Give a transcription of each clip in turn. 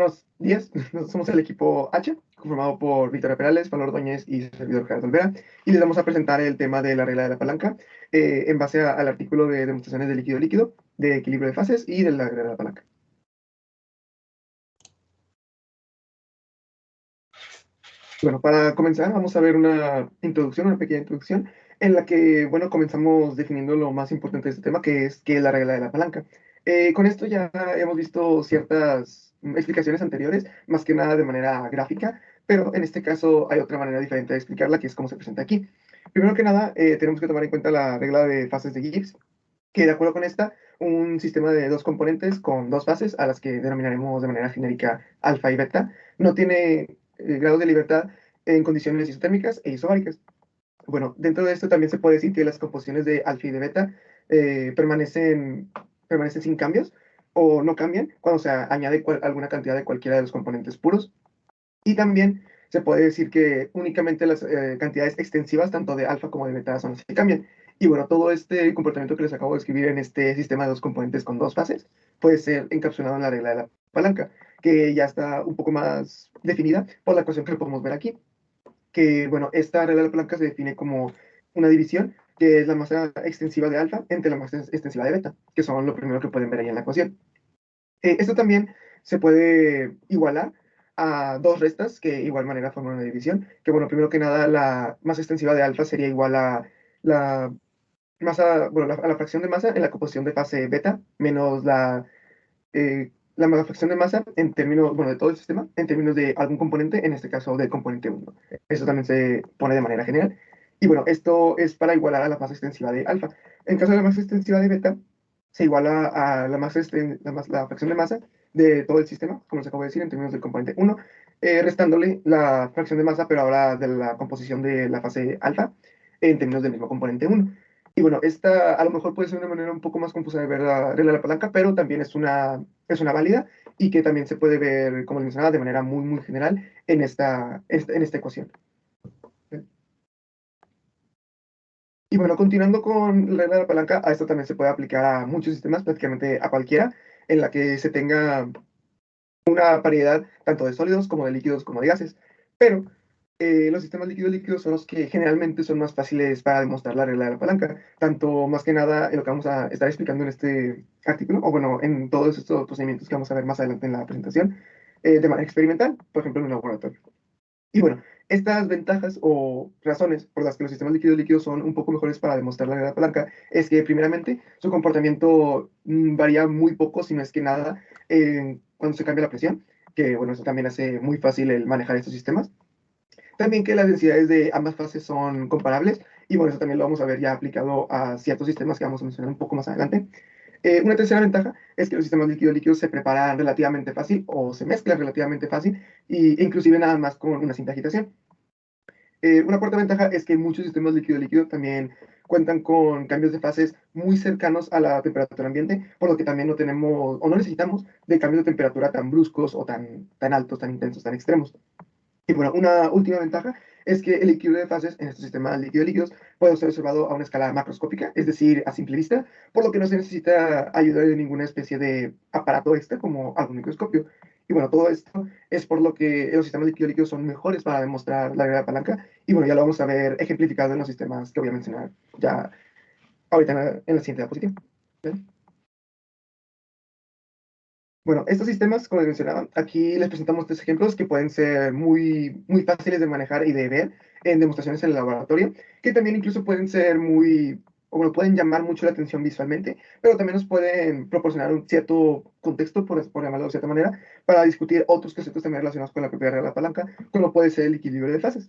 Buenos días, nosotros somos el equipo H, conformado por Victoria Perales, Pablo Ordóñez y su servidor Gerardo Olvera, y les vamos a presentar el tema de la regla de la palanca en base al artículo de demostraciones de líquido-líquido, de equilibrio de fases y de la regla de la palanca. Bueno, para comenzar vamos a ver una introducción, una pequeña introducción, en la que, bueno, comenzamos definiendo lo más importante de este tema, que es qué es la regla de la palanca. Con esto ya hemos visto ciertas explicaciones anteriores, más que nada de manera gráfica, pero en este caso hay otra manera diferente de explicarla, que es como se presenta aquí. Primero que nada, tenemos que tomar en cuenta la regla de fases de Gibbs, que de acuerdo con esta, un sistema de dos componentes con dos fases, a las que denominaremos de manera genérica alfa y beta, no tiene grados de libertad en condiciones isotérmicas e isobáricas. Bueno, dentro de esto también se puede decir que las composiciones de alfa y de beta permanecen sin cambios o no cambian cuando se añade alguna cantidad de cualquiera de los componentes puros. Y también se puede decir que únicamente las cantidades extensivas, tanto de alfa como de beta, son las que cambian. Y bueno, todo este comportamiento que les acabo de escribir en este sistema de dos componentes con dos fases puede ser encapsulado en la regla de la palanca, que ya está un poco más definida por la ecuación que podemos ver aquí. Que bueno, esta regla de la palanca se define como una división, que es la masa extensiva de alfa entre la masa extensiva de beta, que son lo primero que pueden ver ahí en la ecuación. Esto también se puede igualar a dos restas que de igual manera forman una división, que bueno, primero que nada la masa extensiva de alfa sería igual a la masa, bueno, a la fracción de masa en la composición de fase beta menos la fracción de masa en términos, bueno, de todo el sistema, en términos de algún componente, en este caso del componente uno. Eso también se pone de manera general. Y bueno, esto es para igualar a la masa extensiva de alfa. En caso de la masa extensiva de beta, se iguala a la fracción de masa de todo el sistema, como les acabo de decir, en términos del componente uno, restándole la fracción de masa, pero ahora de la composición de la fase alfa, en términos del mismo componente uno. Y bueno, esta a lo mejor puede ser una manera un poco más confusa de ver la regla de la palanca, pero también es una válida y que también se puede ver, como les mencionaba, de manera muy, muy general en esta ecuación. Y bueno, continuando con la regla de la palanca, a esto también se puede aplicar a muchos sistemas, prácticamente a cualquiera, en la que se tenga una variedad tanto de sólidos como de líquidos como de gases. Pero los sistemas líquidos-líquidos son los que generalmente son más fáciles para demostrar la regla de la palanca, tanto más que nada en lo que vamos a estar explicando en este artículo, o bueno, en todos estos procedimientos que vamos a ver más adelante en la presentación, de manera experimental, por ejemplo, en un laboratorio. Y bueno, estas ventajas o razones por las que los sistemas líquidos-líquidos son un poco mejores para demostrar la regla de la palanca es que, primeramente, su comportamiento varía muy poco, si no es que nada, cuando se cambia la presión, que bueno, eso también hace muy fácil el manejar estos sistemas. También que las densidades de ambas fases son comparables, y bueno, eso también lo vamos a ver ya aplicado a ciertos sistemas que vamos a mencionar un poco más adelante. Una tercera ventaja es que los sistemas líquidos-líquidos se preparan relativamente fácil o se mezclan relativamente fácil, inclusive nada más con una simple agitación. Una cuarta ventaja es que muchos sistemas líquido-líquido también cuentan con cambios de fases muy cercanos a la temperatura ambiente, por lo que también no tenemos o no necesitamos de cambios de temperatura tan bruscos o tan altos, tan intensos, tan extremos. Y bueno, una última ventaja es que el equilibrio de fases en estos sistemas líquido-líquidos puede ser observado a una escala macroscópica, es decir, a simple vista, por lo que no se necesita ayuda de ninguna especie de aparato extra como algún microscopio. Y bueno, todo esto es por lo que los sistemas líquido-líquidos son mejores para demostrar la regla de palanca. Y bueno, ya lo vamos a ver ejemplificado en los sistemas que voy a mencionar ya ahorita en la siguiente diapositiva. ¿Bien? Bueno, estos sistemas, como les mencionaba, aquí les presentamos tres ejemplos que pueden ser muy, muy fáciles de manejar y de ver en demostraciones en el laboratorio, que también incluso pueden ser muy, o bueno, pueden llamar mucho la atención visualmente, pero también nos pueden proporcionar un cierto contexto, por llamarlo de cierta manera, para discutir otros conceptos también relacionados con la propia regla de la palanca, como puede ser el equilibrio de fases.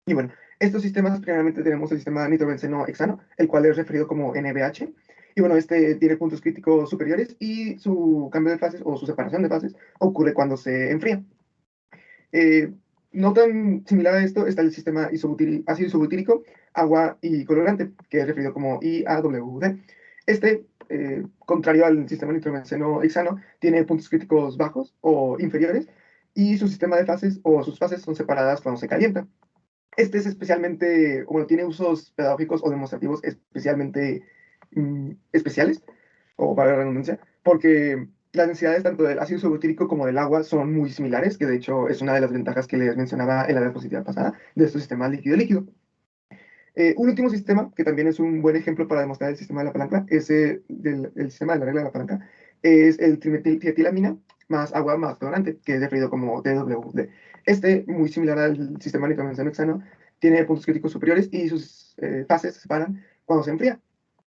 Y bueno, estos sistemas, primeramente tenemos el sistema nitrobenceno-hexano, el cual es referido como NBH. Y bueno, este tiene puntos críticos superiores y su cambio de fases o su separación de fases ocurre cuando se enfría. Eh, no tan similar a esto está el sistema ácido isobutírico, agua y colorante, que es referido como IAWD. Este, contrario al sistema nitrobenceno-hexano, tiene puntos críticos bajos o inferiores y su sistema de fases o sus fases son separadas cuando se calienta. Este es especialmente, bueno, tiene usos pedagógicos o demostrativos especialmente especiales, o para la redundancia, porque Las densidades tanto del ácido isobutírico como del agua son muy similares, que de hecho es una de las ventajas que les mencionaba en la diapositiva pasada de estos sistemas líquido-líquido. Un último sistema, que también es un buen ejemplo para demostrar el sistema de la palanca, es el sistema de la regla de la palanca, es el trimetiltilamina más agua más colorante, que es definido como DWD. Este, muy similar al sistema nitrobenzono-hexano, tiene puntos críticos superiores y sus fases se separan cuando se enfría.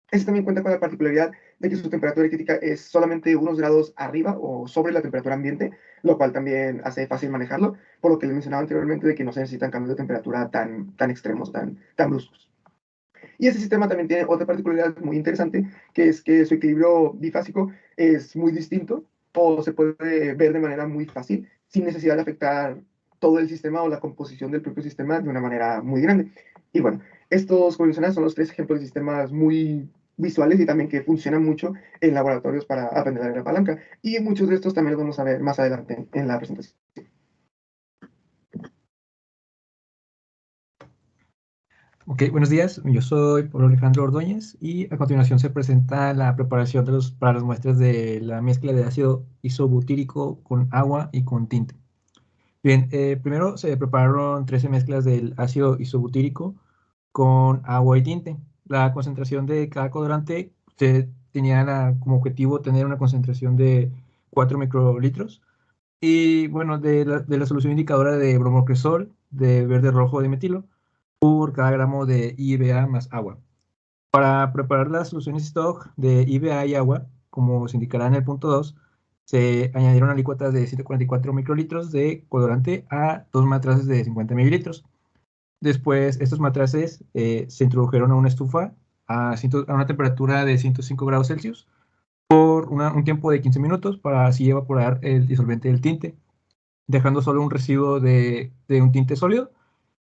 Este también cuenta con la particularidad de que su temperatura crítica es solamente unos grados arriba o sobre la temperatura ambiente, lo cual también hace fácil manejarlo, por lo que les mencionaba anteriormente de que no se necesitan cambios de temperatura tan extremos, tan bruscos. Y este sistema también tiene otra particularidad muy interesante, que es que su equilibrio bifásico es muy distinto o se puede ver de manera muy fácil, sin necesidad de afectar todo el sistema o la composición del propio sistema de una manera muy grande. Y bueno, estos, como mencionas, son los tres ejemplos de sistemas muy visuales y también que funcionan mucho en laboratorios para aprender a leer la palanca. Y muchos de estos también los vamos a ver más adelante en la presentación. Ok, buenos días. Yo soy Pablo Alejandro Ordóñez y a continuación se presenta la preparación para las muestras de la mezcla de ácido isobutírico con agua y con tinte. Bien, primero se prepararon 13 mezclas del ácido isobutírico con agua y tinte. La concentración de cada colorante tenía como objetivo tener una concentración de 4 microlitros. Y bueno, de la solución indicadora de bromocresol, de verde rojo de metilo, por cada gramo de IBA más agua. Para preparar las soluciones stock de IBA y agua, como se indicará en el punto 2, se añadieron alícuotas de 144 microlitros de colorante a 2 matraces de 50 mililitros. Después, estos matraces se introdujeron a una estufa a una temperatura de 105 grados Celsius por un tiempo de 15 minutos para así evaporar el disolvente del tinte, dejando solo un residuo de un tinte sólido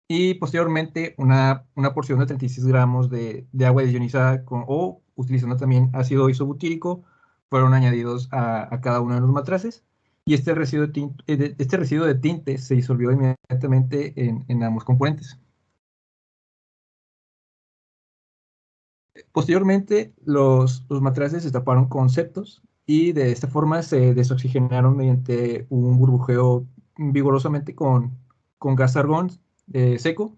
y posteriormente una porción de 36 gramos de agua desionizada o utilizando también ácido isobutírico fueron añadidos a cada uno de los matraces y este residuo de tinte se disolvió inmediatamente en ambos componentes. Posteriormente, los matraces se taparon con septos y de esta forma se desoxigenaron mediante un burbujeo vigorosamente con gas argón seco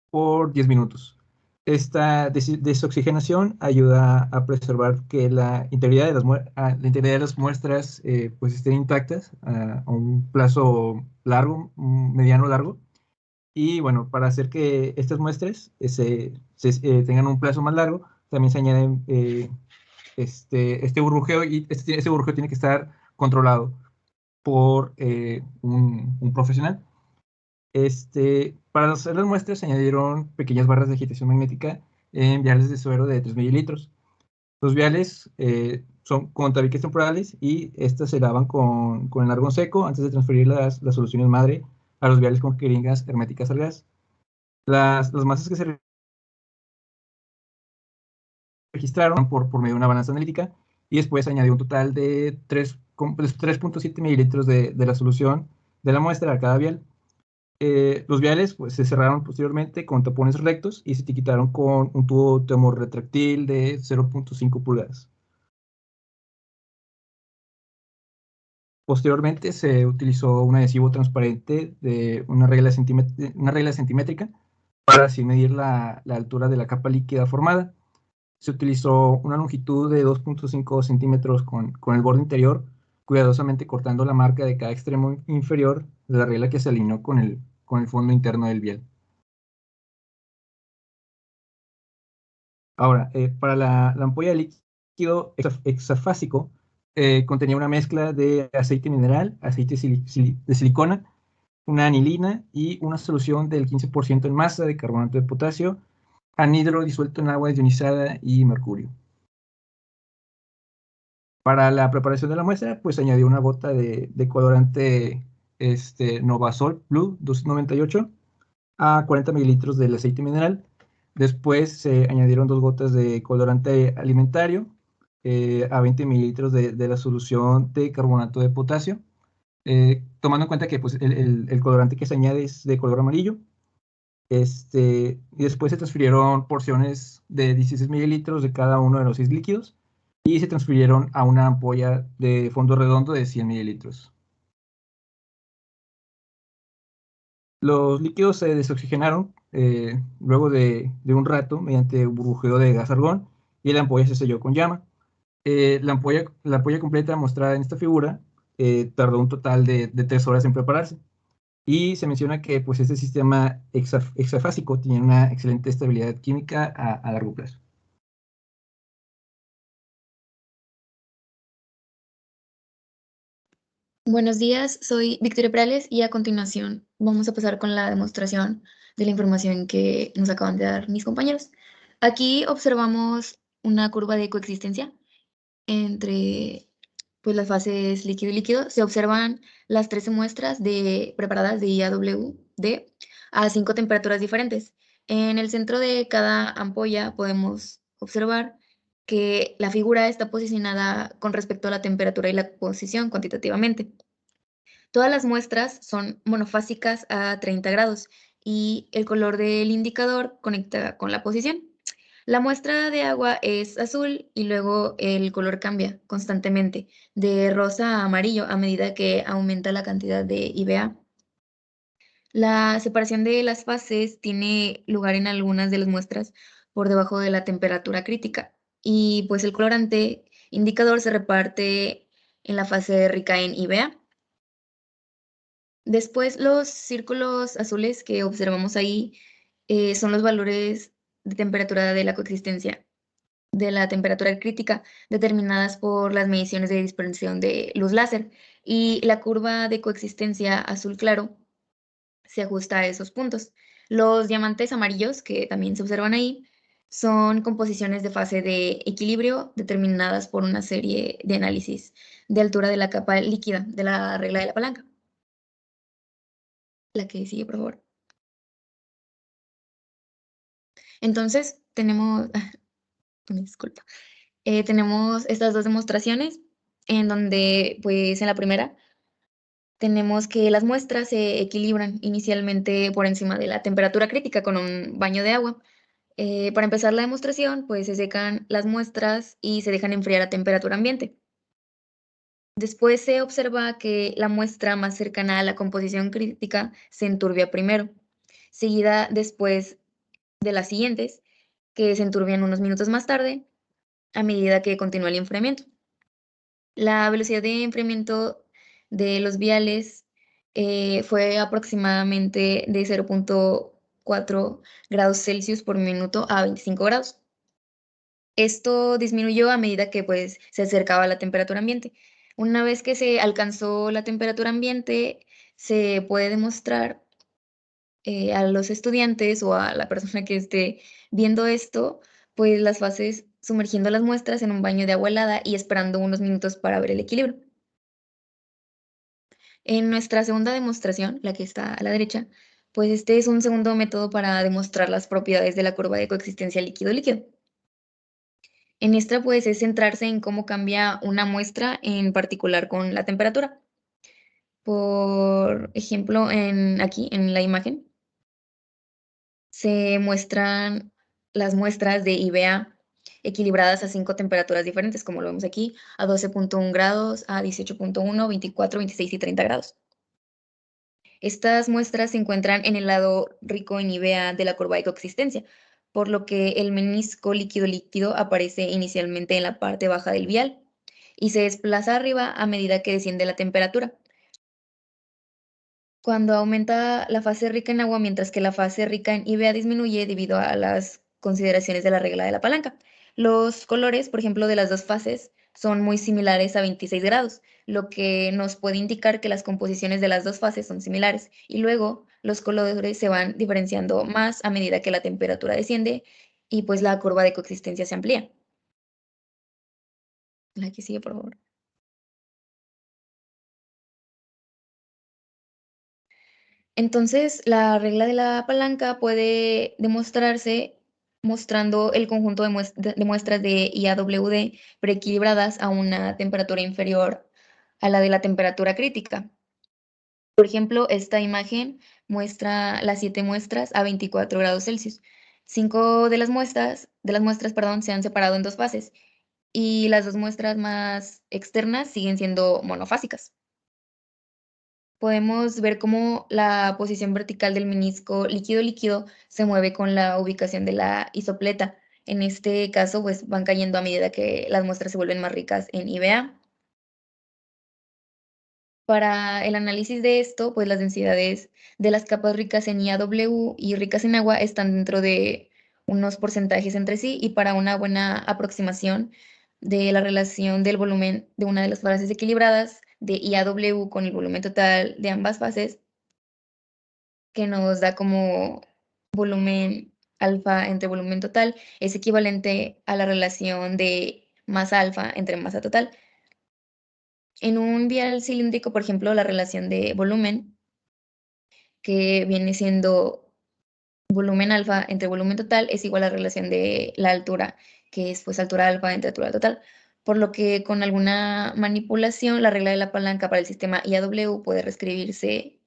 por 10 minutos. Esta desoxigenación ayuda a preservar que la integridad de las muestras pues estén intactas a un plazo largo, mediano largo. Y bueno, para hacer que estas muestras tengan un plazo más largo, también se añaden este burbujeo y este burbujeo tiene que estar controlado por un profesional. Para hacer las muestras se añadieron pequeñas barras de agitación magnética en viales de suero de 3 mililitros. Los viales son con tabiques temporales y estas se lavan con el argón seco antes de transferir las soluciones madre a los viales con jeringas herméticas al gas. Las masas que se registraron por medio de una balanza analítica y después se añadió un total de 3.7 mililitros de la solución de la muestra a cada vial. Los viales pues, se cerraron posteriormente con tapones rectos y se etiquetaron con un tubo termorretráctil de 0.5 pulgadas. Posteriormente se utilizó un adhesivo transparente de una regla centimétrica para así medir la altura de la capa líquida formada. Se utilizó una longitud de 2.5 centímetros con el borde interior, cuidadosamente cortando la marca de cada extremo inferior de la regla que se alineó con el fondo interno del vial. Ahora, para la ampolla de líquido hexafásico, contenía una mezcla de aceite mineral, aceite de silicona, una anilina y una solución del 15% en masa de carbonato de potasio, anhidro disuelto en agua desionizada y mercurio. Para la preparación de la muestra, pues añadió una gota de colorante Novasol Blue 298 a 40 mililitros del aceite mineral. Después se añadieron 2 gotas de colorante alimentario a 20 mililitros de la solución de carbonato de potasio, tomando en cuenta que pues, el colorante que se añade es de color amarillo. Y después se transfirieron porciones de 16 mililitros de cada uno de los 6 líquidos y se transfirieron a una ampolla de fondo redondo de 100 mililitros. Los líquidos se desoxigenaron luego de un rato mediante burbujeo de gas argón y la ampolla se selló con llama. La ampolla completa mostrada en esta figura tardó un total de 3 horas en prepararse. Y se menciona que pues, este sistema hexafásico tiene una excelente estabilidad química a largo plazo. Buenos días, soy Victoria Perales y a continuación vamos a pasar con la demostración de la información que nos acaban de dar mis compañeros. Aquí observamos una curva de coexistencia entre pues, las fases líquido y líquido. Se observan las 13 muestras preparadas de IAWD a 5 temperaturas diferentes. En el centro de cada ampolla podemos observar que la figura está posicionada con respecto a la temperatura y la posición cuantitativamente. Todas las muestras son monofásicas a 30 grados y el color del indicador conecta con la posición. La muestra de agua es azul y luego el color cambia constantemente de rosa a amarillo a medida que aumenta la cantidad de IBA. La separación de las fases tiene lugar en algunas de las muestras por debajo de la temperatura crítica y pues el colorante indicador se reparte en la fase rica en IBA. Después, los círculos azules que observamos ahí son los valores de temperatura de la coexistencia, de la temperatura crítica, determinadas por las mediciones de dispersión de luz láser. Y la curva de coexistencia azul claro se ajusta a esos puntos. Los diamantes amarillos, que también se observan ahí, son composiciones de fase de equilibrio determinadas por una serie de análisis de altura de la capa líquida de la regla de la palanca. La que sigue, por favor. Entonces, tenemos, una disculpa, tenemos estas dos demostraciones en donde, pues, en la primera tenemos que las muestras se equilibran inicialmente por encima de la temperatura crítica con un baño de agua. Para empezar la demostración, pues se secan las muestras y se dejan enfriar a temperatura ambiente. Después se observa que la muestra más cercana a la composición crítica se enturbia primero, seguida después de las siguientes, que se enturbian unos minutos más tarde a medida que continúa el enfriamiento. La velocidad de enfriamiento de los viales fue aproximadamente de 0.4 grados Celsius por minuto a 25 grados. Esto disminuyó a medida que pues, se acercaba a la temperatura ambiente. Una vez que se alcanzó la temperatura ambiente, se puede demostrar a los estudiantes o a la persona que esté viendo esto, pues las fases sumergiendo las muestras en un baño de agua helada y esperando unos minutos para ver el equilibrio. En nuestra segunda demostración, la que está a la derecha, pues este es un segundo método para demostrar las propiedades de la curva de coexistencia líquido-líquido. En esta, pues, es centrarse en cómo cambia una muestra en particular con la temperatura. Por ejemplo, aquí en la imagen se muestran las muestras de IBA equilibradas a 5 temperaturas diferentes, como lo vemos aquí, a 12.1 grados, a 18.1, 24, 26 y 30 grados. Estas muestras se encuentran en el lado rico en IBA de la curva de coexistencia, por lo que el menisco líquido-líquido aparece inicialmente en la parte baja del vial y se desplaza arriba a medida que desciende la temperatura. Cuando aumenta la fase rica en agua, mientras que la fase rica en IBA disminuye debido a las consideraciones de la regla de la palanca. Los colores, por ejemplo, de las dos fases son muy similares a 26 grados, lo que nos puede indicar que las composiciones de las dos fases son similares. Y luego los colores se van diferenciando más a medida que la temperatura desciende y pues la curva de coexistencia se amplía. La que sigue, por favor. Entonces, la regla de la palanca puede demostrarse mostrando el conjunto de muestras de IAWD preequilibradas a una temperatura inferior a la de la temperatura crítica. Por ejemplo, esta imagen muestra las 7 muestras a 24 grados Celsius. 5 de las muestras, perdón, se han separado en dos fases y las dos muestras más externas siguen siendo monofásicas. Podemos ver cómo la posición vertical del menisco líquido-líquido se mueve con la ubicación de la isopleta. En este caso, pues van cayendo a medida que las muestras se vuelven más ricas en IBA. Para el análisis de esto, pues las densidades de las capas ricas en IAW y ricas en agua están dentro de unos porcentajes entre sí, y para una buena aproximación de la relación del volumen de una de las fases equilibradas de IAW con el volumen total de ambas fases, que nos da como volumen alfa entre volumen total, es equivalente a la relación de masa alfa entre masa total. En un vial cilíndrico, por ejemplo, la relación de volumen, que viene siendo volumen alfa entre volumen total, es igual a la relación de la altura, que es pues altura alfa entre altura total. Por lo que con alguna manipulación, la regla de la palanca para el sistema IAW puede reescribirse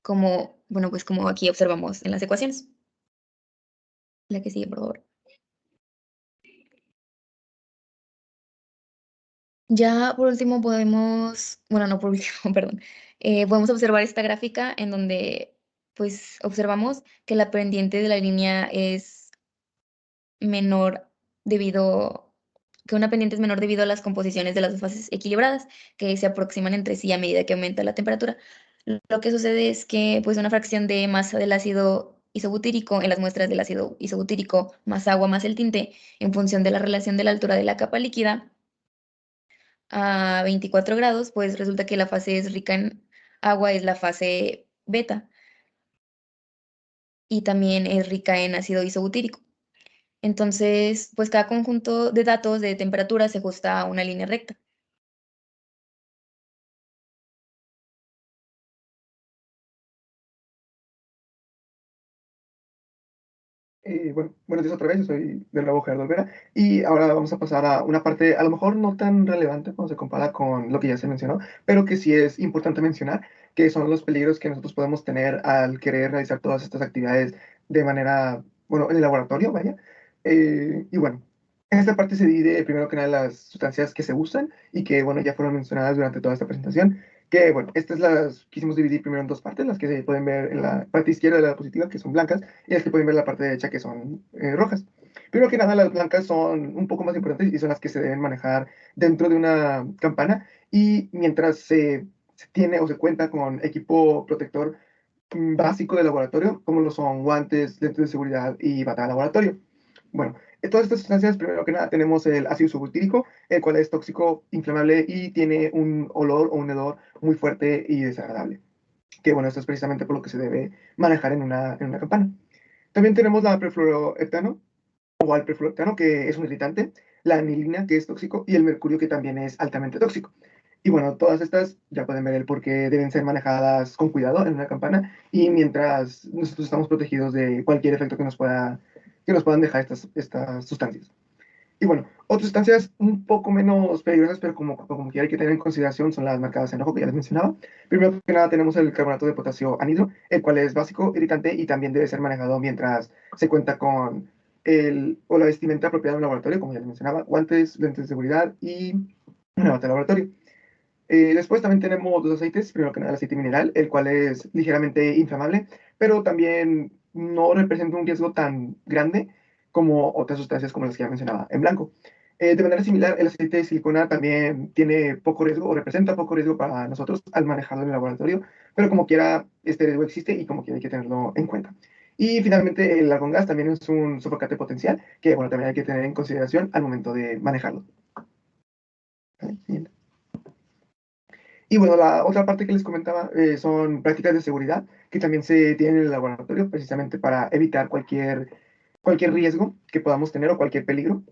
como, bueno, pues como aquí observamos en las ecuaciones. La que sigue, por favor. Ya por último podemos, bueno, no por último, perdón, podemos observar esta gráfica en donde pues observamos que la pendiente de la línea es menor debido, que una pendiente es menor debido a las composiciones de las dos fases equilibradas que se aproximan entre sí a medida que aumenta la temperatura. Lo que sucede es que pues una fracción de masa del ácido isobutírico en las muestras del ácido isobutírico más agua más el tinte en función de la relación de la altura de la capa líquida a 24 grados, pues resulta que la fase es rica en agua, es la fase beta, y también es rica en ácido isobutírico. Entonces, pues cada conjunto de datos de temperatura se ajusta a una línea recta. Bueno, buenos días otra vez, yo soy de nuevo Gerardo Olvera y ahora vamos a pasar a una parte a lo mejor no tan relevante cuando se compara con lo que ya se mencionó, pero que sí es importante mencionar, que son los peligros que nosotros podemos tener al querer realizar todas estas actividades de manera, bueno, en el laboratorio, vaya. Y bueno, en esta parte se divide primero que nada las sustancias que se usan y que, bueno, ya fueron mencionadas durante toda esta presentación. Que bueno, estas las quisimos dividir primero en dos partes, las que se pueden ver en la parte izquierda de la diapositiva, que son blancas, y las que pueden ver en la parte derecha, que son rojas. Primero que nada, las blancas son un poco más importantes y son las que se deben manejar dentro de una campana, y mientras se tiene o se cuenta con equipo protector básico de laboratorio, como lo son guantes, lentes de seguridad y bata de laboratorio. Bueno, de todas estas sustancias, primero que nada, tenemos el ácido isobutírico, el cual es tóxico, inflamable y tiene un olor o un hedor muy fuerte y desagradable. Que bueno, esto es precisamente por lo que se debe manejar en una campana. También tenemos la perfluoroetano o al perfluoroetano, que es un irritante, la anilina, que es tóxico, y el mercurio, que también es altamente tóxico. Y bueno, todas estas ya pueden ver el por qué deben ser manejadas con cuidado en una campana, y mientras nosotros estamos protegidos de cualquier efecto que nos puedan dejar estas sustancias. Y bueno, otras sustancias un poco menos peligrosas, pero como que hay que tener en consideración, son las marcadas en rojo, que ya les mencionaba. Primero que nada tenemos el carbonato de potasio anhidro, el cual es básico, irritante y también debe ser manejado mientras se cuenta con o la vestimenta apropiada en un laboratorio, como ya les mencionaba, guantes, lentes de seguridad y una bata de laboratorio. Después también tenemos dos aceites, primero que nada el aceite mineral, el cual es ligeramente inflamable, pero también no representa un riesgo tan grande como otras sustancias como las que ya mencionaba en blanco. De manera similar, el aceite de silicona también tiene poco riesgo o representa poco riesgo para nosotros al manejarlo en el laboratorio, pero como quiera, este riesgo existe y como quiera hay que tenerlo en cuenta. Y finalmente, el argón gas también es un sofocante potencial que, bueno, también hay que tener en consideración al momento de manejarlo. ¿Vale? Siguiente. Y bueno, la otra parte que les comentaba son prácticas de seguridad que también se tienen en el laboratorio precisamente para evitar cualquier riesgo que podamos tener o cualquier peligro.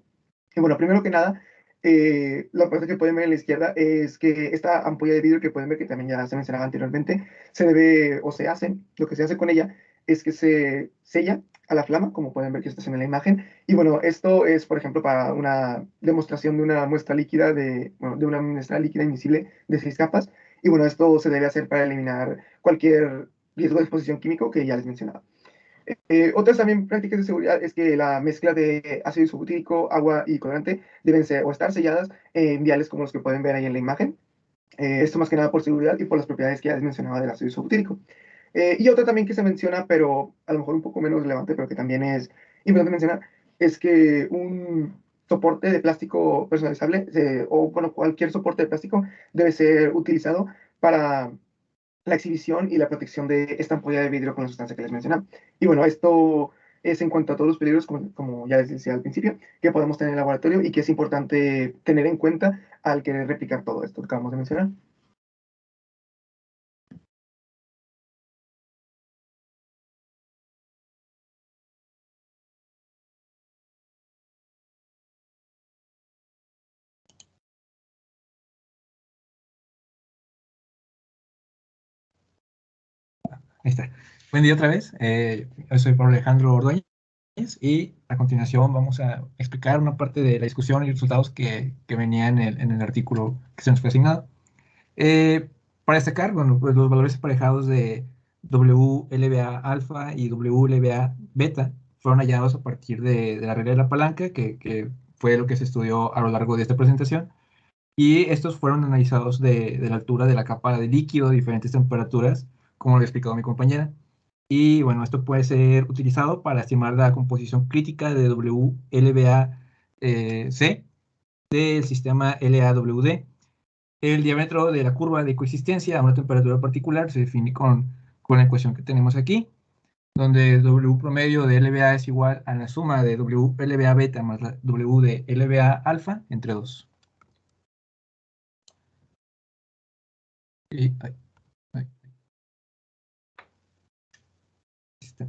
Y bueno, primero que nada, la parte que pueden ver en la izquierda es que esta ampolla de vidrio que pueden ver, que también ya se mencionaba anteriormente, se debe o se hace, lo que se hace con ella es que se sella a la flama, como pueden ver que está en la imagen. Y bueno, esto es, por ejemplo, para una demostración de una muestra líquida, bueno, de una muestra líquida invisible de 6 capas. Y bueno, esto se debe hacer para eliminar cualquier riesgo de exposición químico que ya les mencionaba. Otras también prácticas de seguridad es que la mezcla de ácido isobutírico, agua y colorante deben ser o estar selladas en viales como los que pueden ver ahí en la imagen. Esto más que nada por seguridad y por las propiedades que ya les mencionaba del ácido isobutírico. Y otra también que se menciona, pero a lo mejor un poco menos relevante, pero que también es importante mencionar, es que un soporte de plástico personalizable, o bueno, cualquier soporte de plástico debe ser utilizado para la exhibición y la protección de esta ampolla de vidrio con la sustancia que les mencionaba. Y bueno, esto es en cuanto a todos los peligros, como ya les decía al principio, que podemos tener en el laboratorio y que es importante tener en cuenta al querer replicar todo esto que acabamos de mencionar. Ahí está. Buen día otra vez. Yo soy Pablo Alejandro Ordóñez y a continuación vamos a explicar una parte de la discusión y resultados que venían en el artículo que se nos fue asignado. Para destacar, bueno, pues los valores emparejados de WLBA alfa y WLBA beta fueron hallados a partir de la regla de la palanca, que fue lo que se estudió a lo largo de esta presentación. Y estos fueron analizados de la altura de la capa de líquido a diferentes temperaturas, como lo ha explicado mi compañera. Y bueno, esto puede ser utilizado para estimar la composición crítica de WLBA-C del sistema LAWD. El diámetro de la curva de coexistencia a una temperatura particular se define con la ecuación que tenemos aquí, donde W promedio de LBA es igual a la suma de WLBA beta más la W de LBA alfa entre 2. Y, ay, está.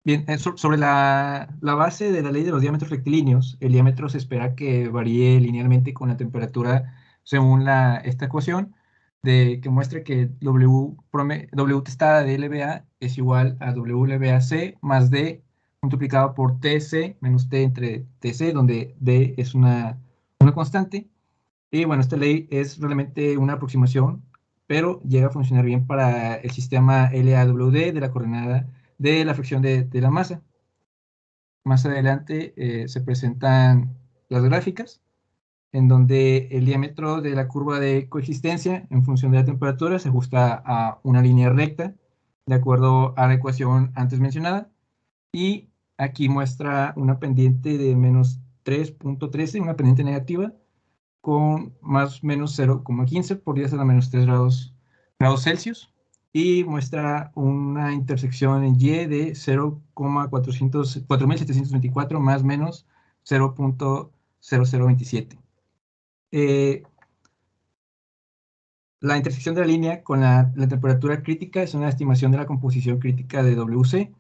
Bien, sobre la base de la ley de los diámetros rectilíneos, el diámetro se espera que varíe linealmente con la temperatura según esta ecuación, que muestra que W testada de LBA es igual a WLBAC más D multiplicado por TC menos T entre TC, donde D es una constante. Y bueno, esta ley es realmente una aproximación, pero llega a funcionar bien para el sistema LAWD de la coordenada de la fricción de la masa. Más adelante se presentan las gráficas, en donde el diámetro de la curva de coexistencia en función de la temperatura se ajusta a una línea recta, de acuerdo a la ecuación antes mencionada, y aquí muestra una pendiente de menos 3.13, una pendiente negativa, con más o menos 0,15 por 10 a la menos 3 grados Celsius, y muestra una intersección en Y de 0,4724 más o menos 0.0027. La intersección de la línea con la temperatura crítica es una estimación de la composición crítica de WC.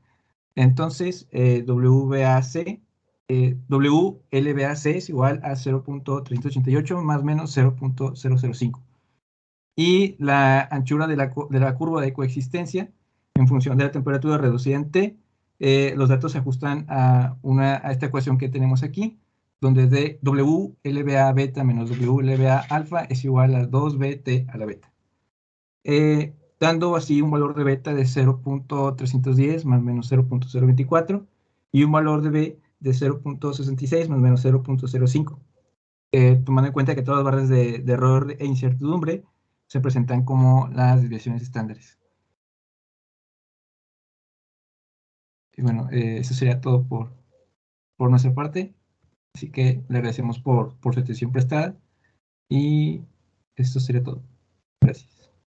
Entonces, WLBAC es igual a 0.388 más o menos 0.005. Y la anchura de la curva de coexistencia en función de la temperatura reducida en T, los datos se ajustan a esta ecuación que tenemos aquí, donde de WLBA beta menos WLBA alfa es igual a 2BT a la beta. Dando así un valor de beta de 0.310 más o menos 0.024 y un valor de B de 0.66 más o menos 0.05. Tomando en cuenta que todas las barras de error e incertidumbre se presentan como las desviaciones estándares. Y bueno, eso sería todo por nuestra parte. Así que le agradecemos por su atención prestada. Y esto sería todo. Gracias.